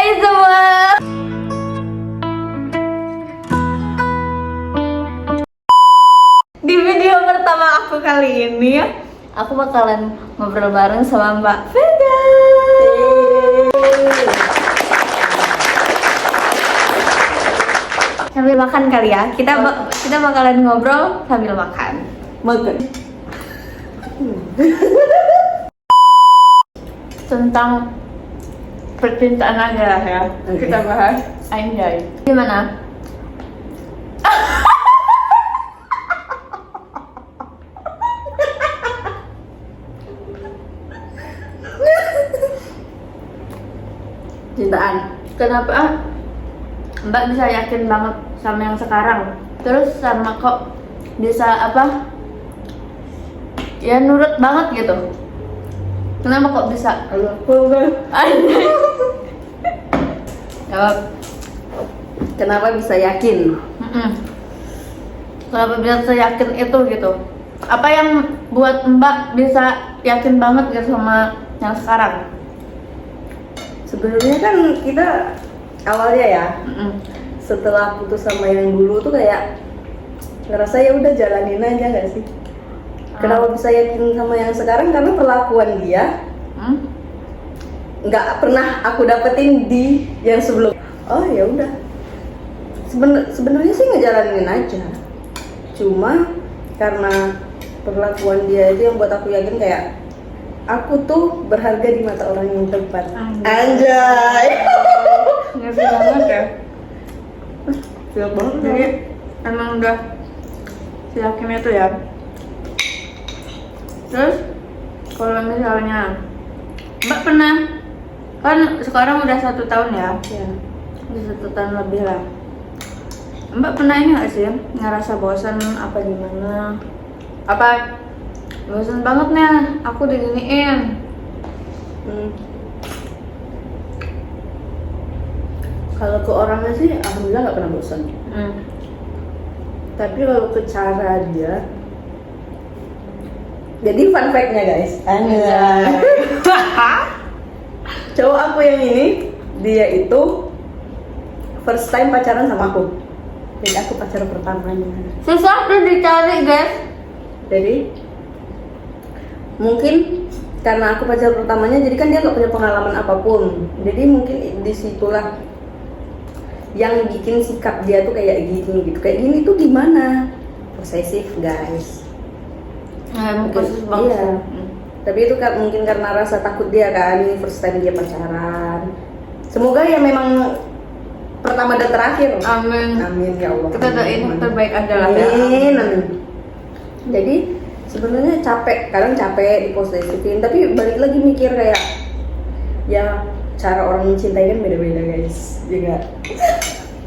Hai semua. Di video pertama aku kali ini, aku bakalan ngobrol bareng sama Mbak Vega. Sambil makan kali ya, kita bakalan ngobrol sambil makan. Makan. Tentang percintaan aja lah ya. Oke. Kita bahas. Anjay. Gimana? Cintaan. Kenapa Mbak bisa yakin banget sama yang sekarang? Terus sama kok bisa apa? Ya nurut banget gitu. Kenapa kok bisa? Kalau aku kan, Anjay. Jawab. kenapa bisa yakin? Mm-mm. Kenapa bisa yakin itu gitu? Apa yang buat Mbak bisa yakin banget gitu sama yang sekarang? Sebenarnya kan kita awalnya ya, Mm-mm. setelah putus sama yang dulu tuh kayak ngerasa ya udah jalanin aja nggak sih? Kenapa bisa yakin sama yang sekarang? Karena perlakuan dia Hmm? nggak pernah aku dapetin di yang sebelum. Oh ya udah. Sebenarnya sih ngejalanin aja. Cuma karena perlakuan dia itu yang buat aku yakin kayak aku tuh berharga di mata orang yang tepat. Anjay. Ngerti banget ya. Siap banget. Jadi emang udah yakin itu ya. Terus kalau misalnya Mbak pernah, kan sekarang udah 1 tahun ya, Ya. udah 1 tahun lebih lah. Mbak pernah ini nggak sih ngerasa bosan apa gimana? Apa bosan banget nih aku diginiin? Hmm. Kalau ke orangnya sih alhamdulillah nggak pernah bosan. Tapi kalau ke cara dia, jadi fun fact-nya guys, cowok aku yang ini, dia itu first time pacaran sama aku. Jadi aku pacar pertamanya. Susah tuh dicari guys. Jadi mungkin karena aku pacar pertamanya, jadi kan dia nggak punya pengalaman apapun. Jadi mungkin disitulah yang bikin sikap dia tuh kayak gini gitu. Kayak gini tuh gimana? Posesif guys. Khusus banget. Iya. Tapi itu kan mungkin karena rasa takut dia kan, ini first time dia pacaran. Semoga ya memang pertama dan terakhir. Amin. Amin ya Allah. Kita doain yang terbaik aja lah ya. Amin, amin. Jadi sebenarnya kadang capek diposesifin, tapi balik lagi mikir kayak ya cara orang mencintai kan beda-beda guys, juga.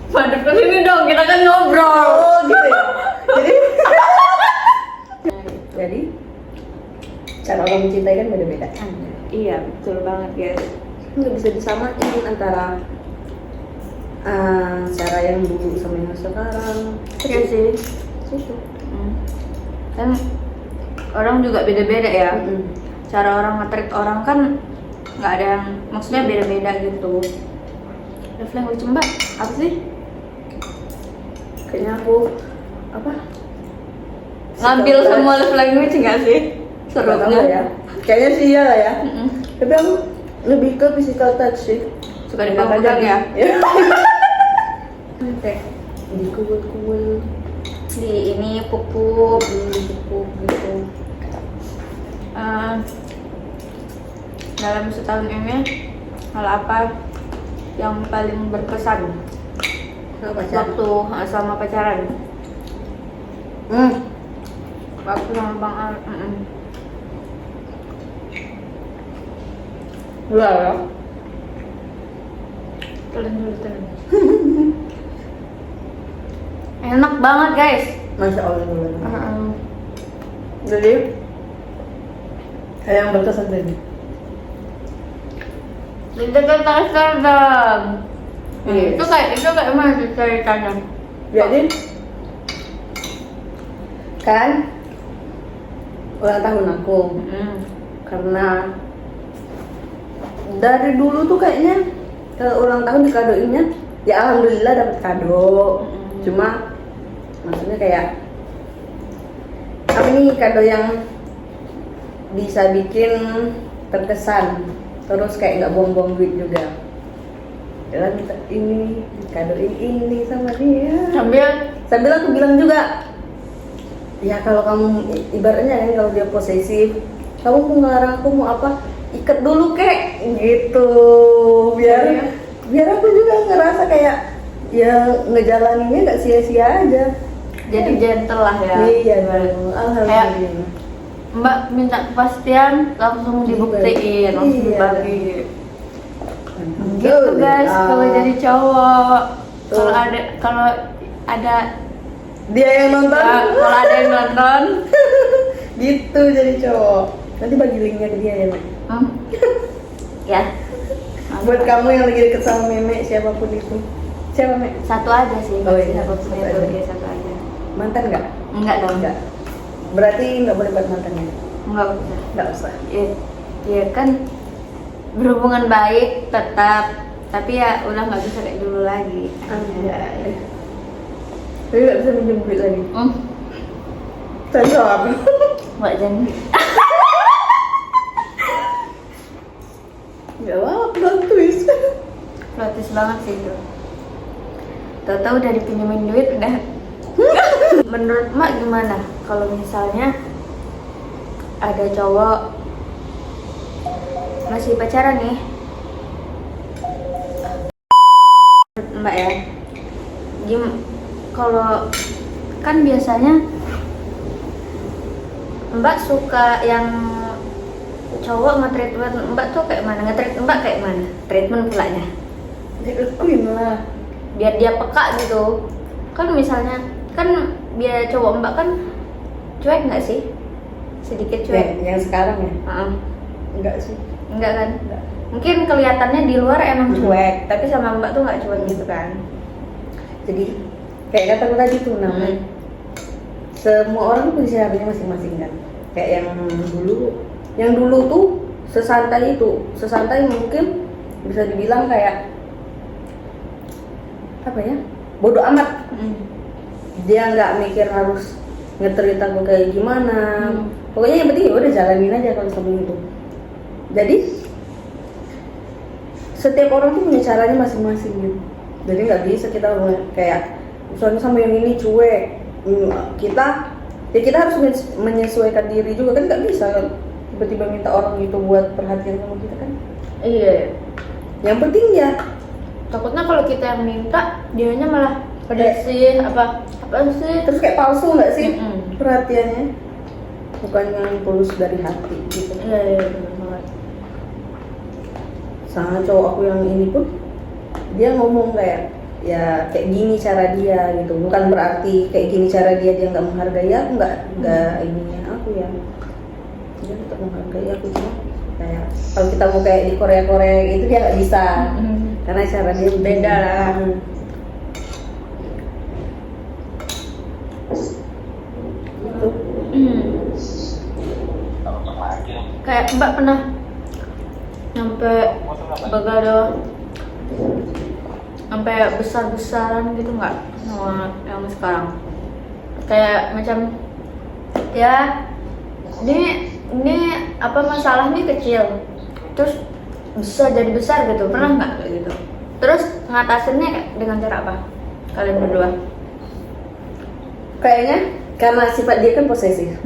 Pada kesini dong, kita kan ngobrol. Oh gitu ya. Jadi cara orang mencintai kan beda-beda. Iya, betul banget guys. Nggak bisa disamain antara cara yang dulu sama yang sekarang. Iya sih. Gitu. Kan orang juga beda-beda ya. Mm-mm. Cara orang nge-treat orang kan nggak ada yang, maksudnya beda-beda gitu. Love language Mbak, apa sih? Kayaknya aku apa? Ngambil semua love language nggak sih? Nggak tahu Serunya ya. Kayaknya sih iya lah ya. Mm-mm. Tapi aku lebih ke physical touch sih. Suka dipegang ya? Kayak dikuul-kuul, Di ini pupuk. dipupuk gitu. Dalam setahun ini hal apa yang paling berkesan Sama pacar. waktu sama pacaran? Waktu sama Bang Al. Enggak ya? Telan dulu, telan. Enak banget guys. Masya Allah. Jadi kayak yang berkesan tadi. Di dekat Amsterdam. Yes. Itu kayak mana ceritanya? Jadi kan ulang tahun aku, karena dari dulu tuh kayaknya kalau ulang tahun dikadoinnya ya alhamdulillah dapat kado. Cuma maksudnya kayak apa nih kado yang bisa bikin terkesan, terus kayak nggak buang-buang duit juga. Dalam minta ini kadoin ini sama dia. Sambil aku bilang juga, ya kalau kamu ibaratnya kan kalau dia posesif, kamu mau ngelarang aku mau apa, ikat dulu kek gitu, biar aku juga ngerasa kayak ya ngejalaninnya nggak sia-sia aja. Jadi gentle lah ya. Iya dong, alhamdulillah. Mbak minta kepastian langsung dibuktiin, langsung Iya. dibagi. Gitu guys, kalau jadi cowok, Tuh. kalau ada Dia yang nonton, ya, kalau ada yang nonton, gitu jadi cowok. Nanti bagi linknya ke dia ya, Mek. ya Buat kamu yang lagi deket sama Meme siapapun itu. Siapa, Mek? satu aja sih. Oh iya, satu satu aja. aja. Satu aja. Mantan nggak? Enggak dong. Enggak. Berarti nggak boleh buat mantannya? Enggak usah. Nggak usah. Ya kan berhubungan baik tetap, tapi ya udah nggak bisa kayak dulu lagi. Anjay. Tapi nggak bisa minjem duit lagi. Sensor. Mbak janji. Nggak apa-apa, plot twist. Protes banget sih itu. Tahu-tahu udah dipinjemin duit udah. Menurut Mak gimana kalau misalnya ada cowok masih pacaran nih? Menurut Mbak ya, kalau kan biasanya Mbak suka yang cowok nge-treatment Mbak tuh kayak mana? Nge-treat Mbak kayak mana? Treatment pulanya Jadi queen lah. biar dia peka gitu. Kan misalnya kan biar cowok Mbak kan cuek nggak sih? Sedikit cuek. Yang sekarang ya? Heeh. Enggak sih. Enggak kan? Enggak. Mungkin kelihatannya di luar emang cuek, tapi sama Mbak tuh nggak cuek gitu kan? Jadi kayak kataku tadi tuh namanya semua orang punya caranya masing-masing kan. Kayak yang dulu tuh sesantai mungkin bisa dibilang kayak apa ya, bodoh amat. Dia nggak mikir harus nge-treat aku kayak gimana. Pokoknya yang penting ya udah jalanin aja kalau sama itu. Jadi setiap orang tuh punya caranya masing-masing gitu. Jadi nggak bisa kita kayak misalnya sama yang ini cuek, kita harus menyesuaikan diri juga kan, nggak bisa kan tiba-tiba minta orang itu buat perhatian sama kita kan. Iya. Yang penting ya Takutnya kalau kita yang minta, dianya malah pada sih apa sih? terus kayak palsu nggak sih Mm-mm. perhatiannya, bukan yang tulus dari hati gitu. Iya benar banget. Sama cowok aku yang ini pun dia ngomong kayak ya kayak gini cara dia gitu, bukan berarti kayak gini cara dia nggak menghargai aku, nggak ininya aku ya, dia tetap menghargai aku. Cuma kayak kalau kita mau kayak di Korea itu dia nggak bisa karena cara dia Beda lah. Gitu. Kayak Mbak pernah nyampe begadang sampai besar-besaran gitu nggak sama yang sekarang? Kayak macam ya ini apa masalah nih kecil terus bisa jadi besar gitu, pernah nggak kayak gitu? Terus ngatasinnya kayak dengan cara apa kalian berdua? Kayaknya karena sifat dia kan posesif.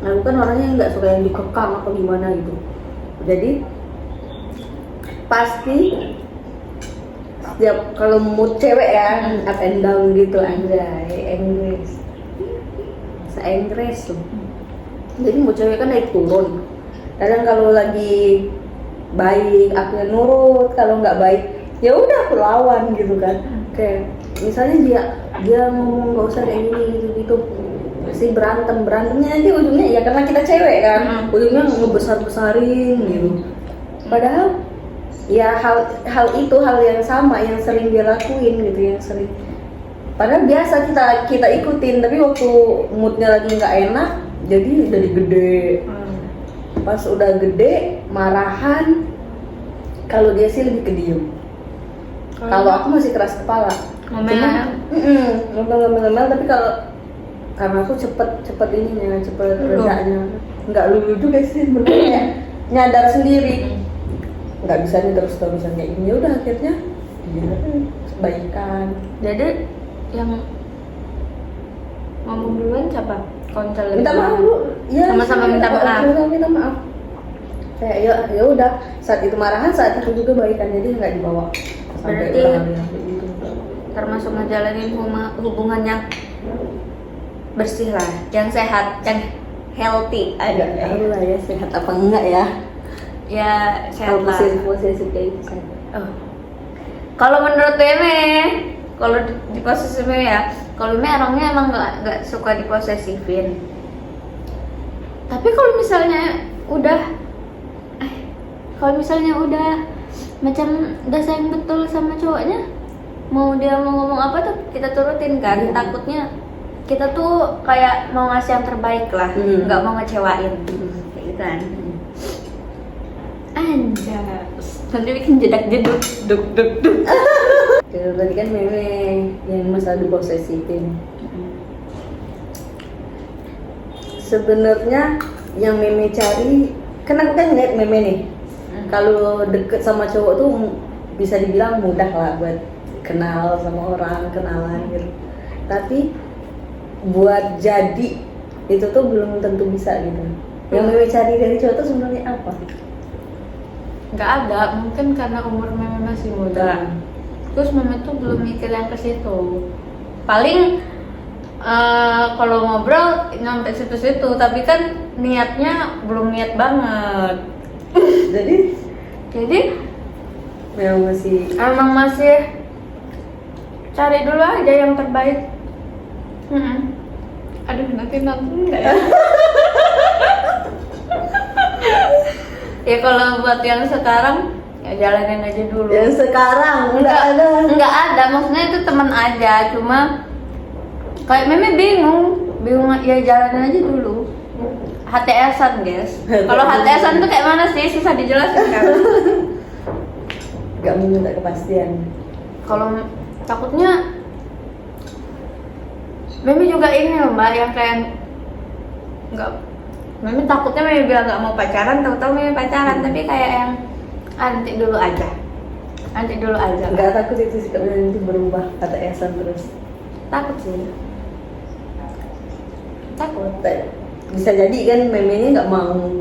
Aku kan orangnya nggak suka yang dikekang atau gimana gitu. Jadi pasti setiap kalau mood cewek ya up and down gitu anjay, Inggris. Bahasa Inggris tuh. Jadi mood cewek kan naik turun. Kadang kalau lagi baik aku yang nurut, kalau nggak baik ya udah aku lawan gitu kan. Kayak misalnya dia ngomong nggak usah kayak gini gitu pasti berantemnya aja ujungnya ya karena kita cewek kan, ujungnya ngebesar-besarin gitu. Padahal ya hal itu hal yang sama yang sering dia lakuin gitu, yang sering padahal biasa kita ikutin, tapi waktu moodnya lagi nggak enak jadi jadi gede. Pas udah gede marahan Kalau dia sih lebih ke diem. Kalau aku masih keras kepala. ngomel. Ngomel tapi kalau karena aku cepet ininya, cepet redanya. Nggak lulu juga sih sebenarnya. Nyadar sendiri. Nggak bisa nih terus-terusan kayak gini. Ya udah akhirnya dia baikan. Jadi yang ngomong duluan siapa? Kontel Minta maaf dulu. Ya, sama-sama minta maaf. Sama-sama minta maaf. Kayak ya udah saat itu marahan, saat itu juga baikan, jadi nggak dibawa sampai Berarti berhari-hari gitu. termasuk ngejalanin hubungan yang bersih lah, yang sehat, yang healthy. Nggak tahu lah ya sehat apa enggak ya. Ya sehat Kalau lah. posesif kayak gitu sehat. Oh. Kalau menurut Meme, kalau di posesif ya, kalau Meme orangnya emang nggak suka diposesifin. Tapi kalau misalnya udah macam udah sayang betul sama cowoknya, mau dia mau ngomong apa tuh kita turutin kan. Takutnya kita tuh kayak mau ngasih yang terbaik lah, nggak mau ngecewain kayak gitu kan. Anjas, nanti bikin jedak-jeduk, duk. Kalau tadi kan Meme yang masalah diposesifin. Sebenarnya yang Meme cari, kan aku kan ngeliat Meme nih. Kalau deket sama cowok tuh bisa dibilang mudah lah buat kenal sama orang, kenalan gitu. Tapi buat jadi itu tuh belum tentu bisa gitu. Yang Meme cari dari cowok tuh sebenarnya apa? Nggak ada, mungkin karena umur Meme masih muda. Terus Meme tuh belum mikir yang ke situ. Paling kalau ngobrol nyampe situ-situ, tapi kan niatnya belum niat banget. Jadi emang masih cari dulu aja yang terbaik. Aduh, nanti nonton nggak ya? Ya kalau buat yang sekarang ya jalanin aja dulu. Yang sekarang Nggak ada, maksudnya itu teman aja, cuma kayak Meme bingung ya jalanin aja dulu. HTS-an guys. Kalau HTS-an tuh kayak mana sih? Susah dijelasin kan? Gak minta kepastian. Kalau takutnya Meme juga ini loh mbak, yang kayak nggak, Meme takutnya Meme bilang nggak mau pacaran, tahu-tahu Meme pacaran, tapi kayak yang nanti dulu aja. Gak takut itu sikap Meme itu berubah HTS-an terus? Takut sih. Takut. Bisa jadi kan Meme-nya nggak mau,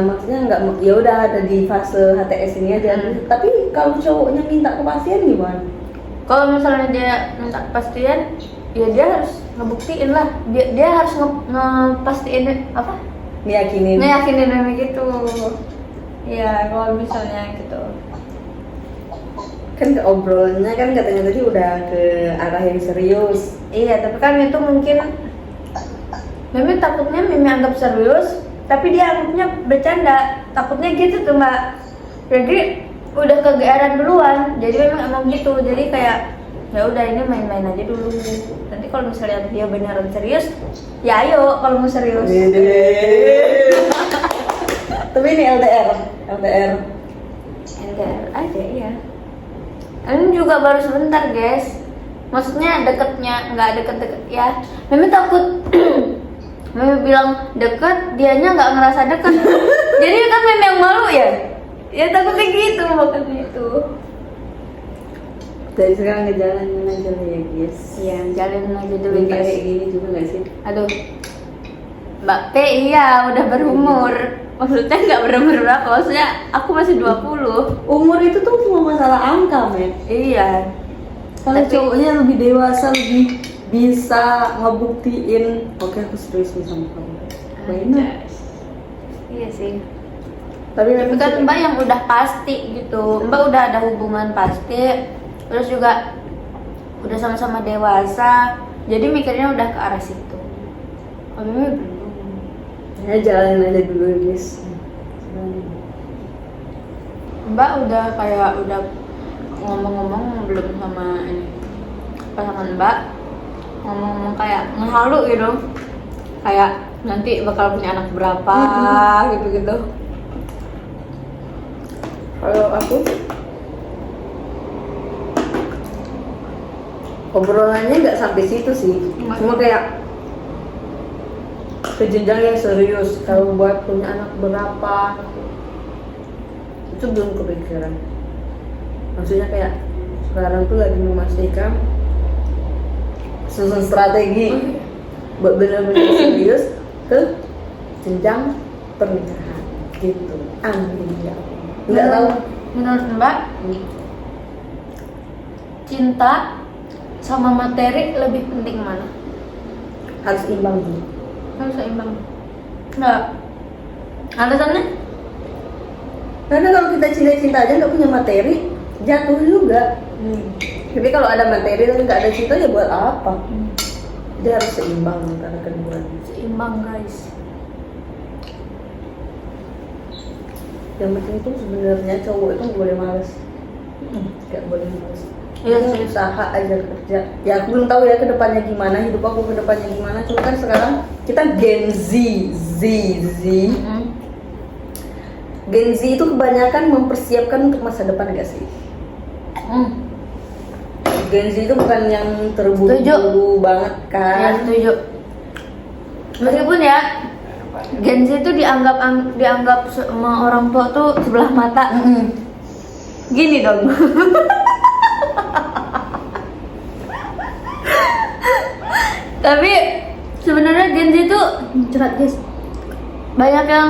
maksudnya nggak mau, ya udah ada di fase HTS ini aja. Tapi kalau cowoknya minta kepastian gimana? Kalau misalnya dia minta kepastian, ya dia harus ngebuktiin lah. Dia harus ngepastiin apa? Ngeyakinin Meme gitu. Ya kalau misalnya gitu. Kan ke obrolannya kan katanya tadi udah ke arah yang serius. Iya, tapi kan itu mungkin Meme takutnya Meme anggap serius, tapi dia anggapnya bercanda. Takutnya gitu tuh mbak. Jadi udah kegeeran duluan. Jadi memang emang gitu. Jadi kayak ya udah ini main-main aja dulu. Nanti kalau misalnya dia beneran serius, ya ayo kalau mau serius. Tapi ini LDR aja iya. Ini juga baru sebentar guys. Maksudnya deketnya nggak deket-deket ya. Meme takut. Meme bilang deket, dianya nggak ngerasa deket. Jadi kan Meme yang malu ya. Ya takutnya gitu, makanya itu. Dari sekarang ngejalanin aja lah ya guys. Iya, jalanin aja dulu Belum guys. kayak gini juga gak sih? Aduh, Mbak P iya udah berumur. Maksudnya nggak berumur berapa? Maksudnya aku masih 20. Umur itu tuh cuma masalah angka, men. Iya. Kalau Tapi- cowoknya lebih dewasa, lebih bisa ngebuktiin, oke aku serius nih sama kamu. Benar. Iya sih. Tapi Tapi memang kan sih- Mbak yang udah pasti gitu. Mbak udah ada hubungan pasti. Terus juga udah sama-sama dewasa. Jadi mikirnya udah ke arah situ. Kalau Meme belum. ya jalanin aja dulu guys. Mbak udah ngomong-ngomong belum sama ini pasangan Mbak, ngomong kayak ngehalu gitu, kayak nanti bakal punya anak berapa gitu-gitu. Kalau aku obrolannya nggak sampai situ sih, cuma kayak ke jenjang yang serius. Kalau buat punya anak berapa itu belum kepikiran. Maksudnya kayak sekarang tuh lagi memastikan susun strategi buat benar-benar serius ke jenjang pernikahan gitu. Amin ya Allah. Nggak tahu. Menurut Mbak, cinta sama materi lebih penting mana? Harus imbang dulu. Harus seimbang. Enggak. Alasannya? Karena kalau kita cinta-cinta aja nggak punya materi, jatuh juga. Tapi kalau ada materi tapi nggak ada cinta ya buat apa? Dia harus seimbang antara keduanya. Seimbang guys. Yang penting itu sebenarnya cowok itu nggak boleh males, nggak boleh males. Iya Dia sih. usaha aja kerja. Ya aku belum tahu ya kedepannya gimana, hidup aku kedepannya gimana. Cuma kan sekarang kita Gen Z. Gen Z itu kebanyakan mempersiapkan untuk masa depan gak sih? Gen Z itu bukan yang terburu-buru banget Ya kan? setuju. Meskipun ya Gen Z itu dianggap sama orang tua tuh sebelah mata. Gini dong. Tapi sebenarnya Gen Z itu cepat guys. Banyak yang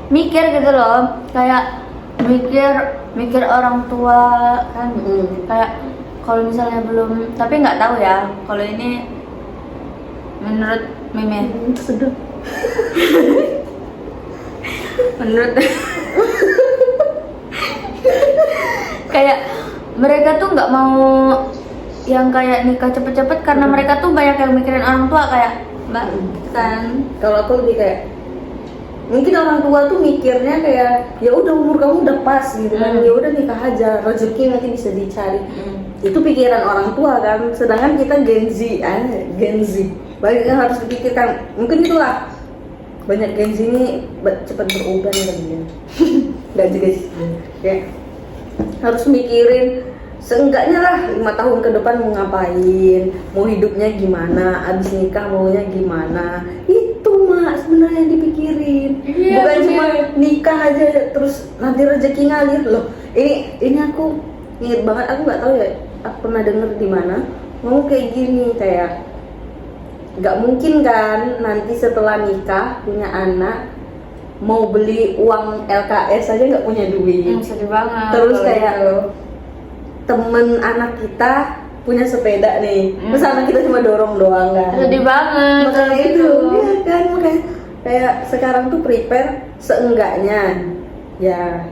mikir gitu loh, kayak mikir orang tua kan. Kayak kalau misalnya belum, tapi nggak tahu ya. Kalau ini menurut Meme, Sedih. menurut kayak mereka tuh nggak mau yang kayak nikah cepet-cepet karena mereka tuh banyak yang mikirin orang tua kayak Mbak kan. Kalau aku lebih kayak mungkin orang tua tuh mikirnya kayak ya udah umur kamu udah pas gitu kan, ya udah nikah aja, rezeki nanti bisa dicari. Itu pikiran orang tua kan, sedangkan kita Gen Z banyak yang harus dipikirkan. Mungkin itulah banyak Gen Z ini cepat berubah nih kan dia. Nggak juga sih, kayak harus mikirin seenggaknya lah 5 tahun ke depan mau ngapain, mau hidupnya gimana, abis nikah maunya gimana. Itu mak sebenarnya yang dipikirin. Iya, Bukan bener. cuma nikah aja terus nanti rezeki ngalir loh. Ini aku inget banget, aku nggak tahu ya, aku pernah denger di mana mau kayak gini, kayak nggak mungkin kan nanti setelah nikah punya anak mau beli uang LKS aja nggak punya duit. Sedih banget. Terus kalau kayak gitu. temen anak kita punya sepeda nih, terus anak kita cuma dorong doang kan. Sedih banget kalau Makanya gitu. itu, ya kan, makanya kayak sekarang tuh prepare seenggaknya. Ya,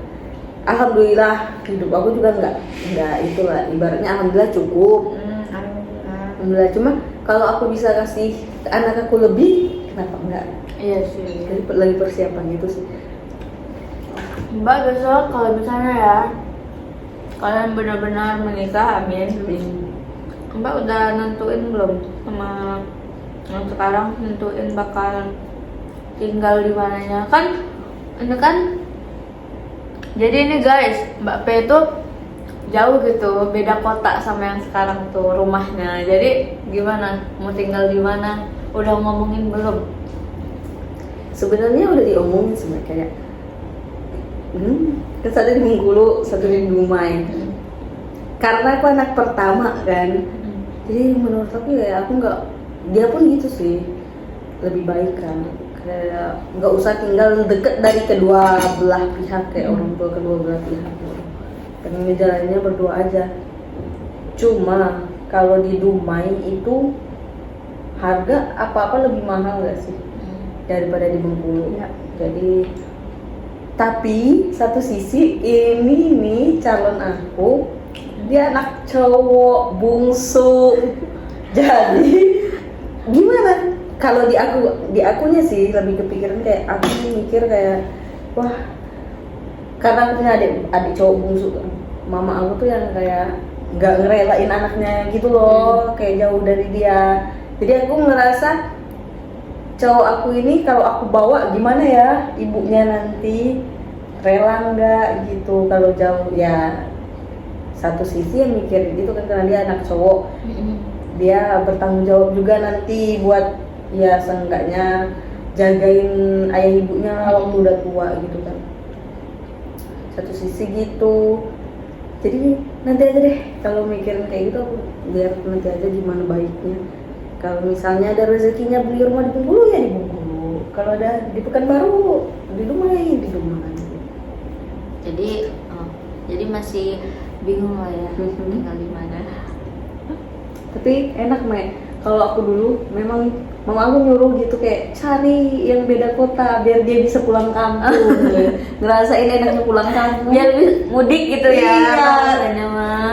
alhamdulillah hidup aku juga nggak itulah, ibaratnya alhamdulillah cukup. Alhamdulillah, cuma kalau aku bisa kasih ke anak aku lebih, kenapa enggak? Iya sih. Jadi lagi persiapan gitu sih. Mbak besok kalau misalnya ya kalian benar-benar menikah, amin. Mbak udah nentuin belum sama yang sekarang, nentuin bakal tinggal di mananya kan? Ini kan jadi ini guys, Mbak P itu jauh gitu, beda kota sama yang sekarang tuh rumahnya. Jadi gimana? Mau tinggal di mana? Udah ngomongin belum? Sebenarnya udah diomongin sebenarnya kayak kan satu di Bengkulu, satu di Dumai. Karena aku anak pertama kan, jadi menurut aku ya aku nggak, dia pun gitu sih, lebih baik kan, kayak nggak usah tinggal deket dari kedua belah pihak, kayak orang tua kedua belah pihak. Pengen ngejalaninnya berdua aja. Cuma kalau di Dumai itu harga apa-apa lebih mahal nggak sih daripada di Bengkulu. Ya. Jadi tapi satu sisi ini nih calon aku, dia anak cowok bungsu. Jadi gimana? Kalau di akunya sih lebih kepikiran kayak aku mikir kayak wah, karena aku punya adik cowok bungsu, mama aku tuh yang kayak nggak ngerelain anaknya gitu loh, kayak jauh dari dia. Jadi aku ngerasa cowok aku ini kalau aku bawa gimana ya ibunya nanti, rela nggak gitu kalau jauh ya. Satu sisi yang mikir gitu kan karena dia anak cowok, dia bertanggung jawab juga nanti buat ya seenggaknya jagain ayah ibunya waktu udah tua gitu kan. Satu sisi gitu, jadi nanti aja deh kalau mikirin kayak gitu, biar nanti aja gimana baiknya. Kalau misalnya ada rezekinya beli rumah di Bengkulu ya di Bengkulu, kalau ada di Pekanbaru di rumah ya di rumah. Jadi masih bingung lah ya tinggal di mana. Tapi enak kalau aku dulu memang mama aku nyuruh gitu kayak cari yang beda kota biar dia bisa pulang kampung. Ngerasain enaknya pulang kampung Biar mudik gitu ya. Iya. Katanya mah.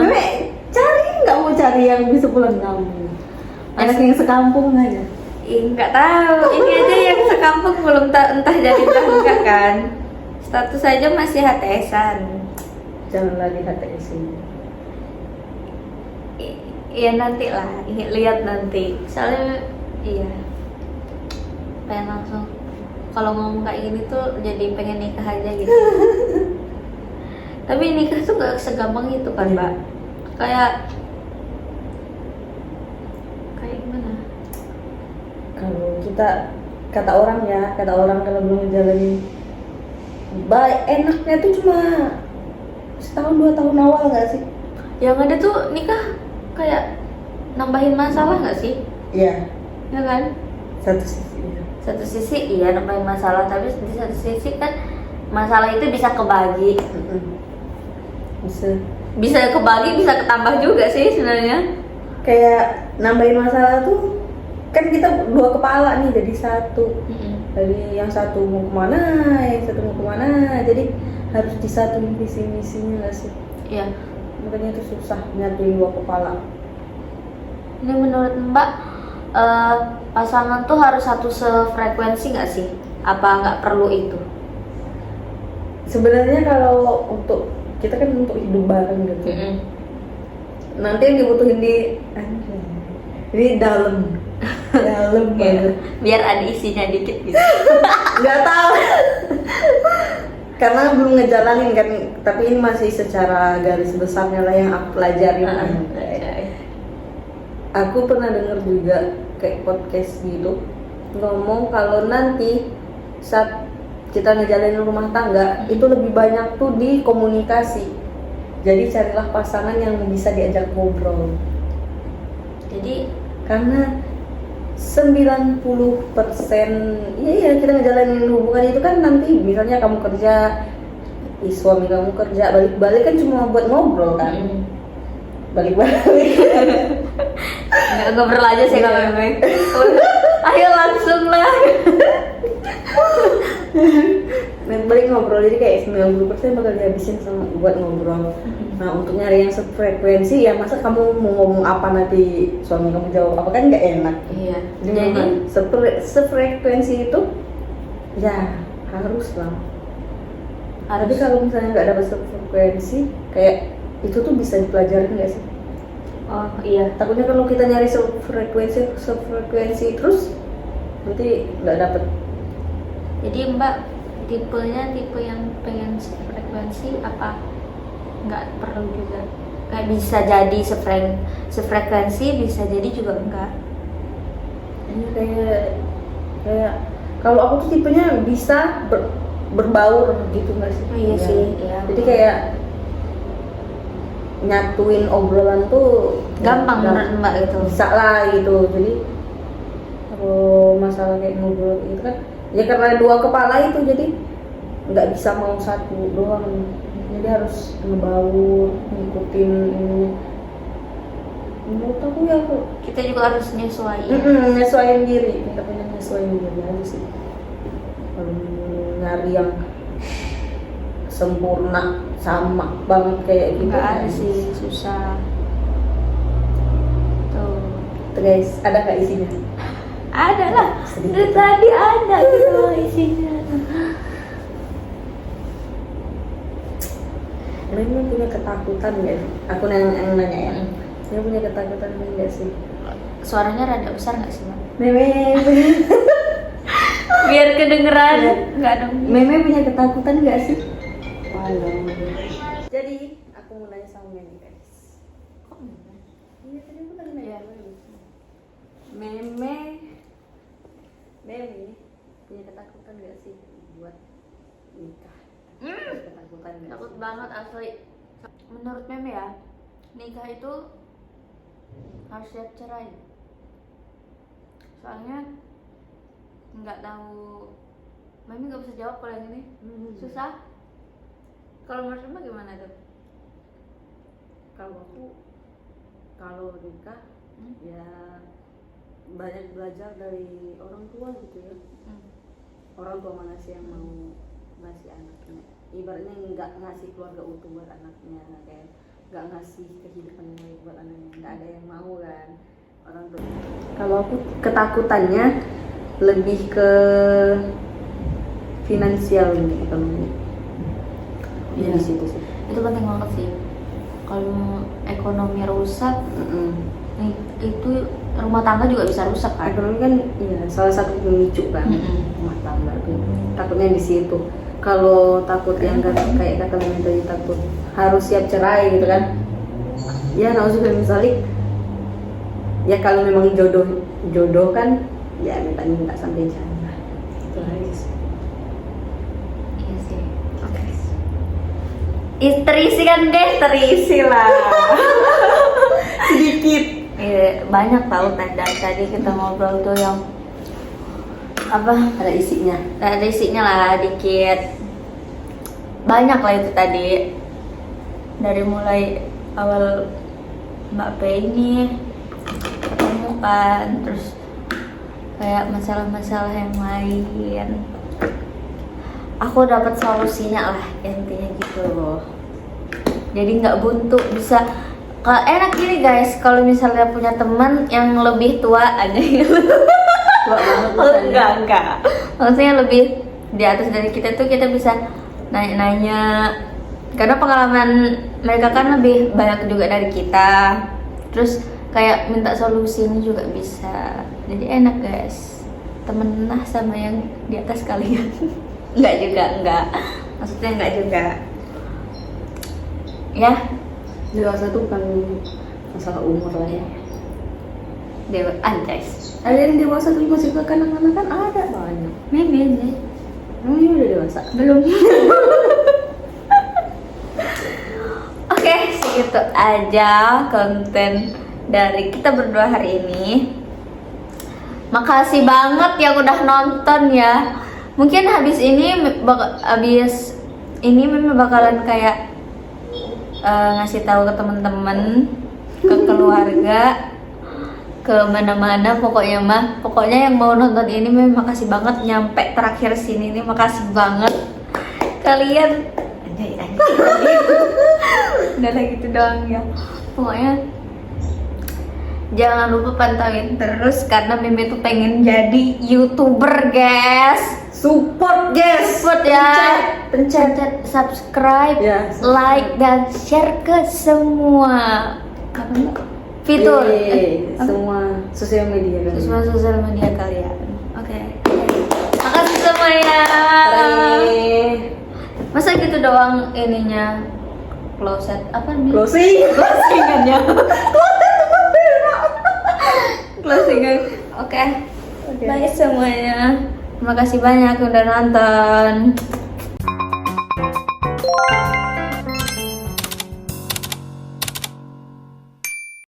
Cari nggak mau cari yang bisa pulang kampung, enak yang sekampung aja. Nggak tahu. Ini aja yang sekampung belum entah jadi entah enggak kan. Status aja masih HTS-an. Jangan lagi HTS ini. Iya nanti lah, lihat nanti. Soalnya iya, pengen langsung. Kalau ngomong kayak gini tuh jadi pengen nikah aja gitu. Tapi nikah tuh gak segampang itu kan, Mbak. Kayak gimana? Kalau kita kata orang kalau belum ngejalanin baik enaknya tuh cuma setahun 2 tahun awal nggak sih? Yang ada tuh nikah kayak nambahin masalah nggak sih? Iya. Ya kan? Satu sisi. Satu sisi iya nambahin masalah, tapi di satu sisi kan masalah itu bisa kebagi. Bisa kebagi, bisa ketambah juga sih sebenarnya. Kayak nambahin masalah tuh kan kita 2 kepala nih jadi satu. Dari yang satu mau kemana, yang satu mau kemana, jadi harus disatuin visi misinya nggak sih? Iya. Makanya itu susah nyatuin 2 kepala. Ini menurut Mbak, pasangan tuh harus satu sefrekuensi nggak sih? Apa nggak perlu itu? Sebenarnya kalau untuk kita kan untuk hidup bareng gitu. Nanti yang dibutuhin di dalam banget. Biar ada isinya dikit gitu. Nggak tahu. Karena belum ngejalanin kan, tapi ini masih secara garis besarnya lah yang aku pelajarin. Aku pernah dengar juga kayak podcast gitu ngomong kalau nanti saat kita ngejalanin rumah tangga itu lebih banyak tuh di komunikasi. Jadi carilah pasangan yang bisa diajak ngobrol. Jadi Karena 90% iya kita ngejalanin hubungan itu kan nanti misalnya kamu kerja, suami kamu kerja, balik-balik kan cuma buat ngobrol kan. Balik-balik nggak ngobrol aja sih kalau gue. Ayo langsung lah. balik ngobrol, jadi kayak 90% bakal dihabisin sama buat ngobrol. Nah untuk nyari yang sefrekuensi ya masa kamu mau ngomong apa nanti suami kamu jawab apa kan nggak enak. Iya. Jadi sefrekuensi itu ya harus lah. Tapi kalau misalnya nggak dapat sefrekuensi kayak itu tuh bisa dipelajarin nggak sih? Oh iya. Takutnya kalau kita nyari sefrekuensi terus nanti nggak dapet. Jadi Mbak tipenya tipe yang pengen sefrekuensi apa nggak perlu juga? Kayak bisa jadi sefrekuensi, bisa jadi juga enggak. Ini kayak kalau aku tuh tipenya bisa berbaur gitu nggak sih? Oh, iya sih. Iya. Jadi kayak nyatuin obrolan tuh Gampang menurut Mbak itu. bisa lah gitu. Jadi kalau masalah kayak ngobrol itu kan ya karena 2 kepala itu jadi nggak bisa mau satu doang. Jadi harus ngebaur, ngikutin ini. Menurut aku ya Kita juga harus nyesuaiin. nyesuaiin diri. Kita punya nyesuaiin diri aja sih. Kalau nyari yang sempurna sama banget kayak gitu Nggak ada sih, susah. Tuh. Tuh guys, ada nggak isinya? Ada lah. Sedikit. Dari tadi ada gitu isinya. Memang punya ketakutan nggak sih? Aku yang nanya ya. Memang punya ketakutan nggak sih? Suaranya rada besar nggak sih, Mbak? Memang Biar kedengeran. Iya. Nggak dong. Meme punya ketakutan nggak sih? Halo. Jadi aku mau nanya sama Meme guys. Kok Meme? Iya tadi aku udah nanya. Iya. Meme punya ketakutan gak sih buat nikah? Ketakutan gak? Takut banget asli. Menurut Meme ya, nikah itu harus siap cerai. Soalnya nggak tahu, Meme nggak bisa jawab kalau yang ini. Susah. Kalau menurut Meme gimana tuh? Kalau aku kalau nikah ya banyak belajar dari orang tua gitu ya. Orang tua mana sih yang mau ngasih anaknya, ibaratnya nggak ngasih keluarga utuh buat anaknya, kayak nggak ngasih kehidupan yang baik buat anaknya, nggak ada yang mau kan orang tua. Kalau aku ketakutannya lebih ke finansial ini, ekonomi. Iya. Di situ sih. Itu penting banget sih. Kalau ekonomi rusak, itu rumah tangga juga bisa rusak kan? Ekonomi kan iya salah satu pemicu kan rumah tangga tuh. Takutnya di situ. Kalau takut yang kayak kata Mimi tadi, takut harus siap cerai gitu kan? Ya nauzubillah misalnya. Ya kalau memang jodoh kan, ya minta sampai jannah. Itu aja sih. Iya sih. Oke. Terisi kan deh, terisi lah. Sedikit. Iya, banyak tahu tadi kita ngobrol tuh yang apa? Ada isinya. Ada isinya lah dikit. Banyak lah itu tadi. Dari mulai awal Mbak P ini ketemu kan, terus kayak masalah-masalah yang lain. Aku dapat solusinya lah, intinya gitu loh. Jadi nggak buntu, bisa enak gini guys, kalau misalnya punya teman yang lebih tua aja. Tua banget enggak. Maksudnya lebih di atas dari kita tuh kita bisa nanya-nanya. Karena pengalaman mereka kan lebih banyak juga dari kita. Terus kayak minta solusinya juga bisa. Jadi enak guys. Temenlah sama yang di atas kalian. enggak. Maksudnya enggak juga. Ya, Dewasa tuh bukan masalah umur lah ya. dewa anjay. Ada yang dewasa tapi masih kekanak-kanakan kan ada banyak. Meme deh. Emang ini udah dewasa? Belum. Oke, segitu aja konten dari kita berdua hari ini. Makasih banget yang udah nonton ya. Mungkin habis ini memang bakalan kayak ngasih tahu ke teman-teman, ke keluarga, ke mana-mana, pokoknya yang mau nonton ini memang makasih banget nyampe terakhir sini nih, makasih banget kalian. Anjay. Udah lah gitu doang ya. Pokoknya jangan lupa pantauin terus karena Meme tuh pengen jadi YouTuber, guys. Support guys. Support ya. Pencet subscribe, Ya, subscribe. like dan share ke semua fitur semua sosial media kan. semua sosial media kalian. Oke. Makasih semuanya. Masa gitu doang ininya closet apa nih? Closingannya. Closingan. Oke. Bye semuanya. Terima kasih banyak udah nonton.